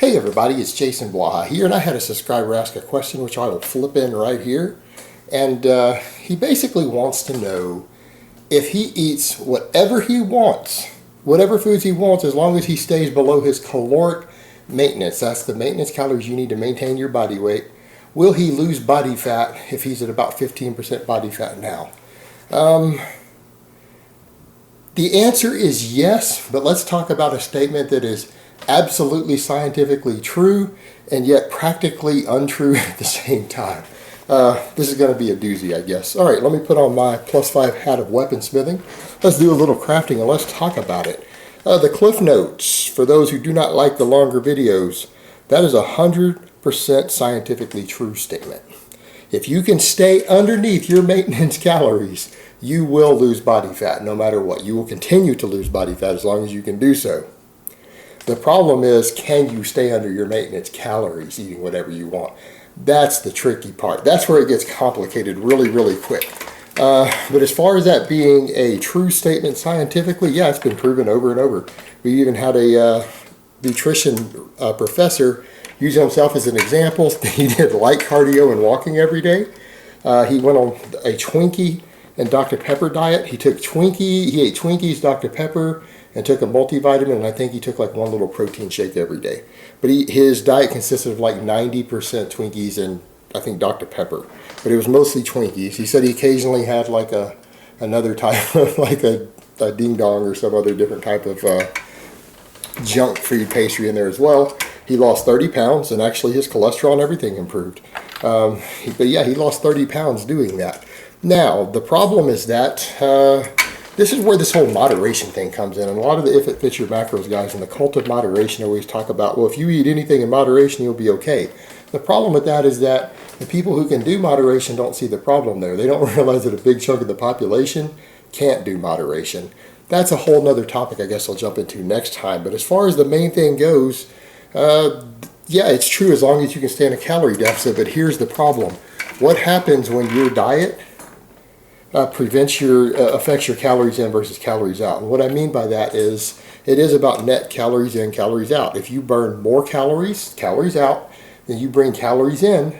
Hey everybody, it's Jason Blaha here, and I had a subscriber ask a question which I will flip in right here. And he basically wants to know if he eats whatever he wants, whatever foods he wants, as long as he stays below his caloric maintenance. That's the maintenance calories you need to maintain your body weight. Will he lose body fat if he's at about 15% body fat now? The answer is yes, but let's talk about a statement that is absolutely scientifically true and yet practically untrue at the same time. This is going to be a doozy, I guess. All right, let me put on my +5 hat of weaponsmithing. Let's do a little crafting and let's talk about it. The cliff notes, for those who do not like the longer videos, that is a 100% scientifically true statement. If you can stay underneath your maintenance calories, you will lose body fat no matter what. You will continue to lose body fat as long as you can do so. The problem is, can you stay under your maintenance calories eating whatever you want? That's the tricky part. That's where it gets complicated really, really quick. But as far as that being a true statement scientifically, yeah, it's been proven over and over. We even had a nutrition professor use himself as an example. He did light cardio and walking every day. He went on a Twinkie and Dr. Pepper diet. He ate Twinkies, Dr. Pepper, and took a multivitamin, and I think he took like one little protein shake every day. But his diet consisted of like 90% Twinkies and I think Dr. Pepper. But it was mostly Twinkies. He said he occasionally had like another type of like a ding dong or some other different type of junk food pastry in there as well. He lost 30 pounds, and actually his cholesterol and everything improved. But yeah, he lost 30 pounds doing that. Now, the problem is that this is where this whole moderation thing comes in. And a lot of the If It Fits Your Macros guys in the cult of moderation always talk about, well, if you eat anything in moderation, you'll be okay. The problem with that is that the people who can do moderation don't see the problem there. They don't realize that a big chunk of the population can't do moderation. That's a whole nother topic I guess I'll jump into next time. But as far as the main thing goes, yeah, it's true as long as you can stay in a calorie deficit. But here's the problem. What happens when your diet affects your calories in versus calories out? And what I mean by that is it is about net calories in, calories out. If you burn more calories out, than you bring calories in,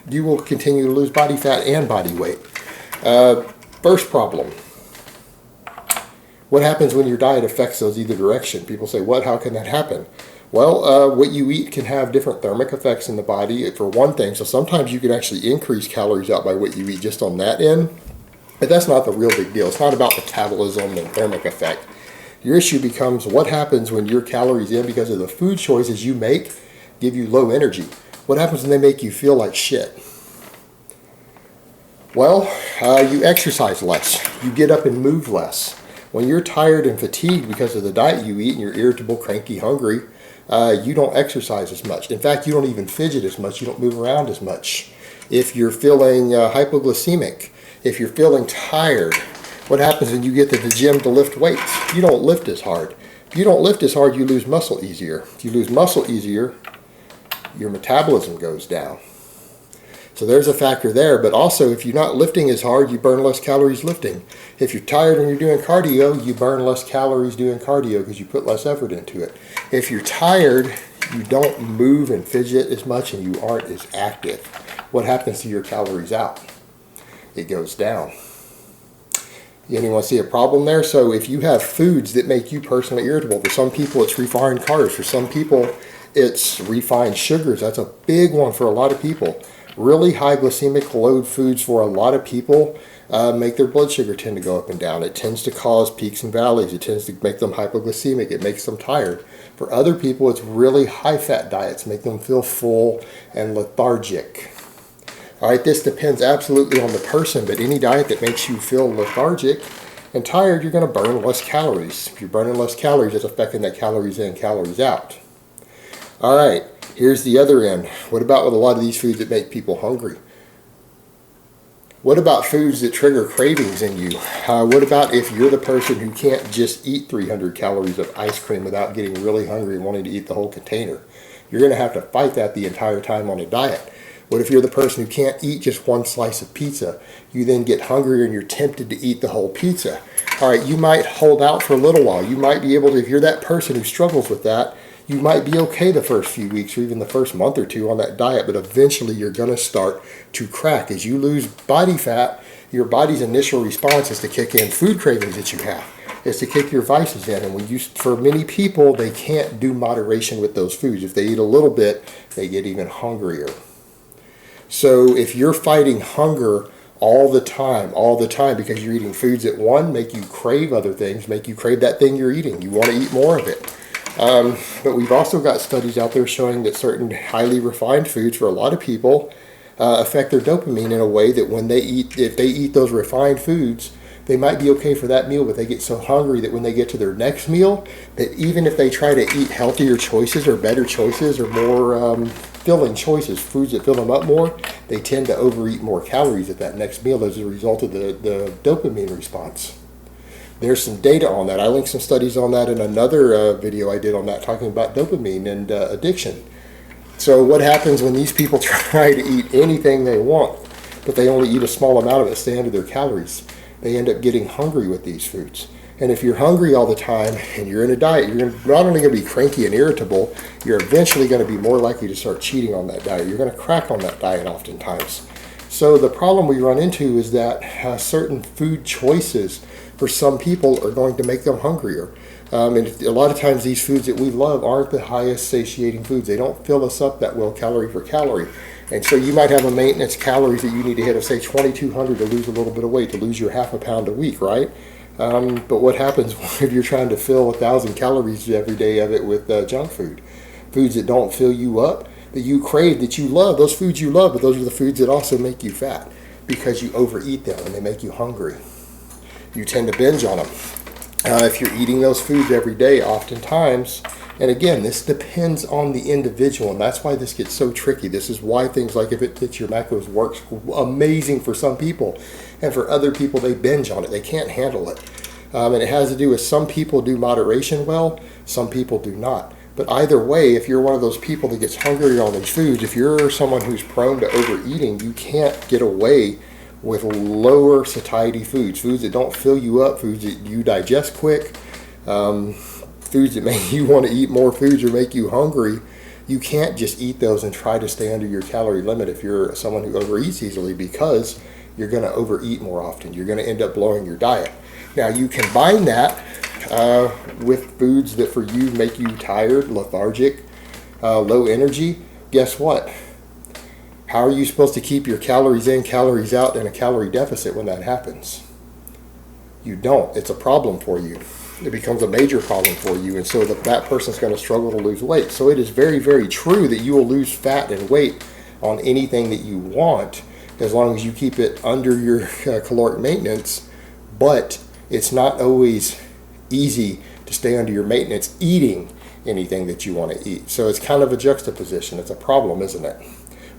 you will continue to lose body fat and body weight. First problem. What happens when your diet affects those either direction? People say, what? How can that happen? Well, what you eat can have different thermic effects in the body, for one thing. So sometimes you can actually increase calories out by what you eat just on that end. But that's not the real big deal. It's not about metabolism and thermic effect. Your issue becomes what happens when your calories in, because of the food choices you make, give you low energy. What happens when they make you feel like shit? Well, you exercise less. You get up and move less. When you're tired and fatigued because of the diet you eat and you're irritable, cranky, hungry, you don't exercise as much. In fact, you don't even fidget as much. You don't move around as much. If you're feeling hypoglycemic, if you're feeling tired, what happens when you get to the gym to lift weights? You don't lift as hard. If you don't lift as hard, you lose muscle easier. If you lose muscle easier, your metabolism goes down. So there's a factor there. But also, if you're not lifting as hard, you burn less calories lifting. If you're tired when you're doing cardio, you burn less calories doing cardio because you put less effort into it. If you're tired, you don't move and fidget as much and you aren't as active. What happens to your calories out? It goes down. Anyone see a problem there? So if you have foods that make you personally irritable, for some people it's refined carbs, for some people it's refined sugars. That's a big one for a lot of people. Really high glycemic load foods for a lot of people make their blood sugar tend to go up and down. It tends to cause peaks and valleys. It tends to make them hypoglycemic. It makes them tired. For other people, it's really high-fat diets make them feel full and lethargic. All right, this depends absolutely on the person, but any diet that makes you feel lethargic and tired, you're going to burn less calories. If you're burning less calories, it's affecting that calories in, calories out. All right, here's the other end. What about with a lot of these foods that make people hungry? What about foods that trigger cravings in you? What about if you're the person who can't just eat 300 calories of ice cream without getting really hungry and wanting to eat the whole container? You're going to have to fight that the entire time on a diet. What if you're the person who can't eat just one slice of pizza? You then get hungrier and you're tempted to eat the whole pizza. All right, you might hold out for a little while. You might be able to, if you're that person who struggles with that, You might be okay the first few weeks or even the first month or two on that diet, but eventually you're going to start to crack. As you lose body fat, your body's initial response is to kick in food cravings that you have. Is to kick your vices in. And for many people, they can't do moderation with those foods. If they eat a little bit, they get even hungrier. So if you're fighting hunger all the time, because you're eating foods that, one, make you crave other things, make you crave that thing you're eating. You want to eat more of it. But we've also got studies out there showing that certain highly refined foods for a lot of people affect their dopamine in a way that if they eat those refined foods, they might be okay for that meal, but they get so hungry that when they get to their next meal, that even if they try to eat healthier choices or better choices or more filling choices, foods that fill them up more, they tend to overeat more calories at that next meal as a result of the dopamine response. There's some data on that. I linked some studies on that in another video I did on that, talking about dopamine and addiction. So what happens when these people try to eat anything they want, but they only eat a small amount of it to stay under their calories? They end up getting hungry with these foods. And if you're hungry all the not only going to be cranky and irritable, you're eventually going to be more likely to start cheating on that diet. You're going to crack on that diet oftentimes. So the problem we run into is that certain food choices for some people are going to make them hungrier. And a lot of times these foods that we love aren't the highest satiating foods. They don't fill us up that well calorie for calorie. And so you might have a maintenance calories that you need to hit of, say, 2,200 to lose a little bit of weight, to lose your half a pound a week, right? But what happens if you're trying to fill 1,000 calories every day of it with junk food? Foods that don't fill you up, that you crave, that you love, those foods you love, but those are the foods that also make you fat because you overeat them and they make you hungry. You tend to binge on them. If you're eating those foods every day, oftentimes, and again, this depends on the individual, and that's why this gets so tricky. This is why things like If It Fits Your Macros works amazing for some people, and for other people, they binge on it. They can't handle it. And it has to do with some people do moderation well, some people do not. But either way, if you're one of those people that gets hungry on these foods, if you're someone who's prone to overeating, you can't get away with lower satiety foods that don't fill you up, foods that you digest quick, foods that make you want to eat more foods or make you hungry. You can't just eat those and try to stay under your calorie limit if you're someone who overeats easily, because you're going to overeat more often. You're going to end up blowing your diet. Now, you combine that with foods that for you make you tired, lethargic, low energy. Guess what? How are you supposed to keep your calories in, calories out, and a calorie deficit when that happens? You don't. It's a problem for you. It becomes a major problem for you, and so that person's going to struggle to lose weight. So it is very, very true that you will lose fat and weight on anything that you want as long as you keep it under your caloric maintenance, but it's not always easy to stay under your maintenance eating anything that you want to eat. So it's kind of a juxtaposition. It's a problem, isn't it?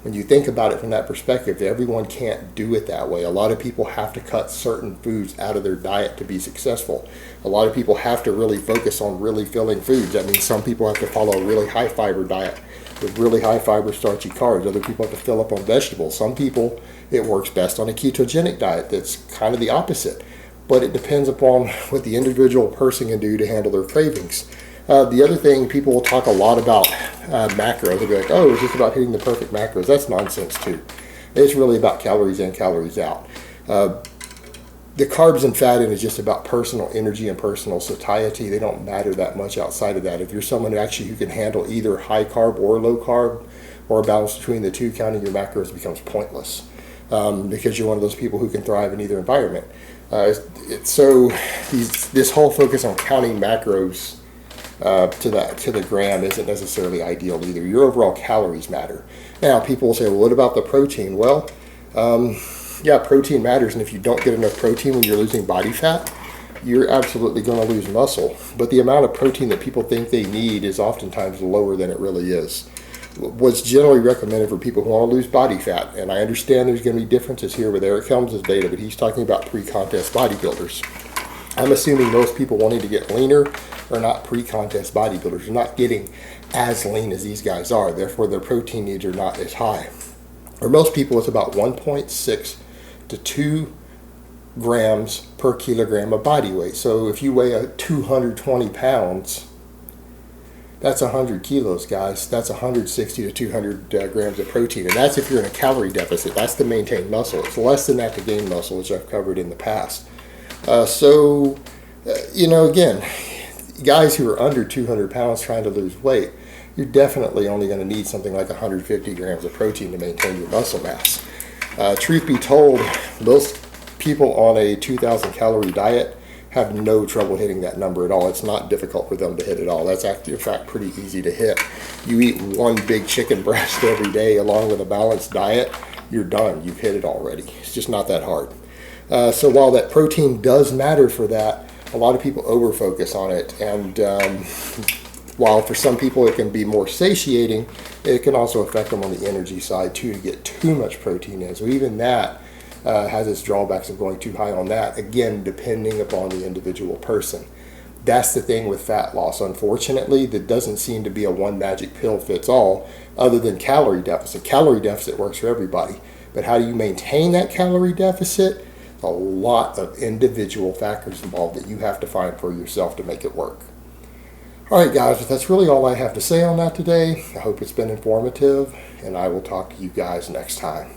When you think about it from that perspective, everyone can't do it that way. A lot of people have to cut certain foods out of their diet to be successful. A lot of people have to really focus on really filling foods. That means some people have to follow a really high fiber diet with really high fiber starchy carbs. Other people have to fill up on vegetables. Some people, it works best on a ketogenic diet that's kind of the opposite. But it depends upon what the individual person can do to handle their cravings. The other thing, people will talk a lot about macros. They'll be like, oh, it's just about hitting the perfect macros. That's nonsense too. It's really about calories in, calories out. The carbs and fat in is just about personal energy and personal satiety. They don't matter that much outside of that. If you're someone who can handle either high carb or low carb, or a balance between the two, counting your macros becomes pointless because you're one of those people who can thrive in either environment. So this whole focus on counting macros to the gram isn't necessarily ideal either. Your overall calories matter. Now, people will say, well, what about the protein? Well, yeah, protein matters, and if you don't get enough protein when you're losing body fat, you're absolutely going to lose muscle. But the amount of protein that people think they need is oftentimes lower than it really is. What's generally recommended for people who want to lose body fat, and I understand there's going to be differences here with Eric Helms' data, but he's talking about pre-contest bodybuilders. I'm assuming most people wanting to get leaner are not pre-contest bodybuilders. They're not getting as lean as these guys are. Therefore, their protein needs are not as high. For most people, it's about 1.6 to 2 grams per kilogram of body weight. So if you weigh 220 pounds, That's 100 kilos, guys. That's 160 to 200 grams of protein. And that's if you're in a calorie deficit. That's to maintain muscle. It's less than that to gain muscle, which I've covered in the past. Again, guys who are under 200 pounds trying to lose weight, you're definitely only going to need something like 150 grams of protein to maintain your muscle mass. Truth be told, most people on a 2,000 calorie diet have no trouble hitting that number at all. It's not difficult for them to hit at all. That's actually, in fact, pretty easy to hit. You eat one big chicken breast every day along with a balanced diet, you're done. You've hit it already. It's just not that hard. So while that protein does matter for that, a lot of people over-focus on it. And while for some people it can be more satiating, it can also affect them on the energy side too, to get too much protein in. So even that has its drawbacks of going too high on that, again, depending upon the individual person. That's the thing with fat loss. Unfortunately, there doesn't seem to be a one magic pill fits all other than calorie deficit. Calorie deficit works for everybody. But how do you maintain that calorie deficit? A lot of individual factors involved that you have to find for yourself to make it work. All right, guys, but that's really all I have to say on that today. I hope it's been informative, and I will talk to you guys next time.